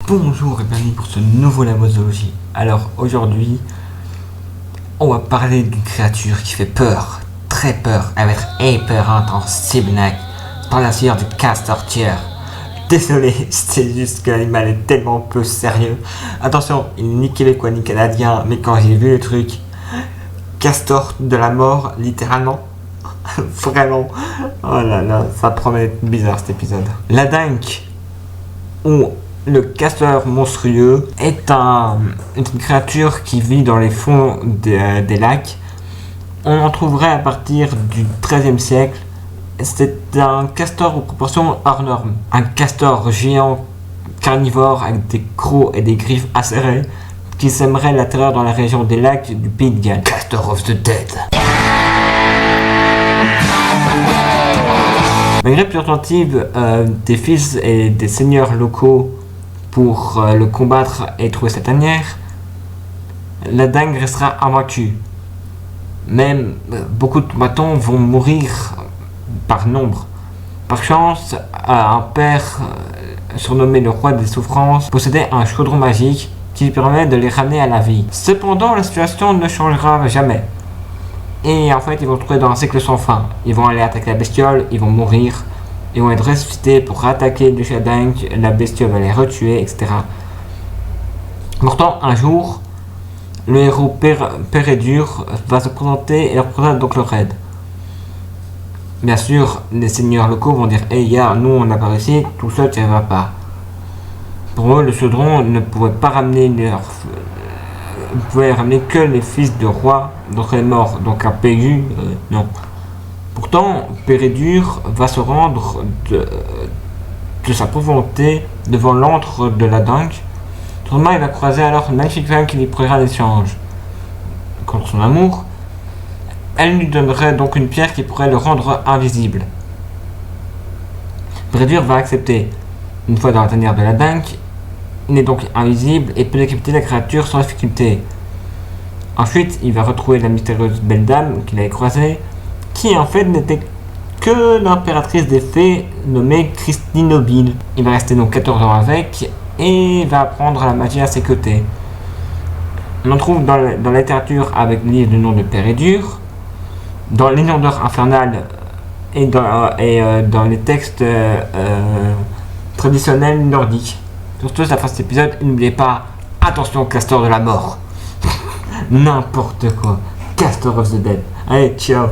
Bonjour et bienvenue pour ce nouveau Labozoologie. Alors aujourd'hui, on va parler d'une créature qui fait peur, très peur, elle va être épeurante en Sibnac, par la sueur du castor tueur. Désolé, c'est juste que l'animal est tellement peu sérieux. Attention, il n'est ni québécois ni canadien, mais quand j'ai vu le truc, castor de la mort, littéralement, vraiment, oh là là, ça promet d'être bizarre cet épisode. La dingue, ou le castor monstrueux, est une créature qui vit dans les fonds des lacs. On en trouverait à partir du XIIIe siècle. C'est un castor aux proportions hors normes. Un castor géant carnivore avec des crocs et des griffes acérées qui sèmerait la terreur dans la région des lacs du Pays de Galles. Castor of the Dead. Malgré plusieurs tentatives des fils et des seigneurs locaux pour le combattre et trouver sa tanière, la dingue restera invaincue. Même beaucoup de combattants vont mourir par nombre. Par chance, un père surnommé le roi des souffrances possédait un chaudron magique qui lui permet de les ramener à la vie. Cependant, la situation ne changera jamais. Et en fait, ils vont se trouver dans un cycle sans fin. Ils vont aller attaquer la bestiole, ils vont mourir, ils vont être ressuscités pour attaquer le chat dingue, la bestiole va les retuer, etc. Pourtant, un jour, le héros Pérédur va se présenter et leur présente donc le raid. Bien sûr, les seigneurs locaux vont dire « Hey, gars, nous on n'a pas réussi, tout seul tu n'y vas pas ». Pour eux, le chaudron ne pouvait pas ramener pouvait ramener que les fils de rois, donc les morts, donc un Pégu, non. Pourtant, Pérédur va se rendre de sa volonté devant l'antre de la dingue. Seulement, il va croiser alors une magnifique femme qui lui prendra l'échange. Contre son amour, elle lui donnerait donc une pierre qui pourrait le rendre invisible. Pérédur va accepter. Une fois dans la tanière de la dingue, il est donc invisible et peut décapiter la créature sans difficulté. Ensuite, il va retrouver la mystérieuse belle dame qu'il avait croisée, qui en fait n'était que l'impératrice des fées nommée Christinobile. Il va rester donc 14 ans avec et va apprendre la magie à ses côtés. On en trouve dans la littérature avec le livre du nom de Pérédur, dans l'inondeur infernal et dans les textes traditionnels nordiques. Surtout, à la fin de cet épisode, n'oubliez pas, attention au castor de la mort. N'importe quoi. Castor of the Dead. Allez, ciao.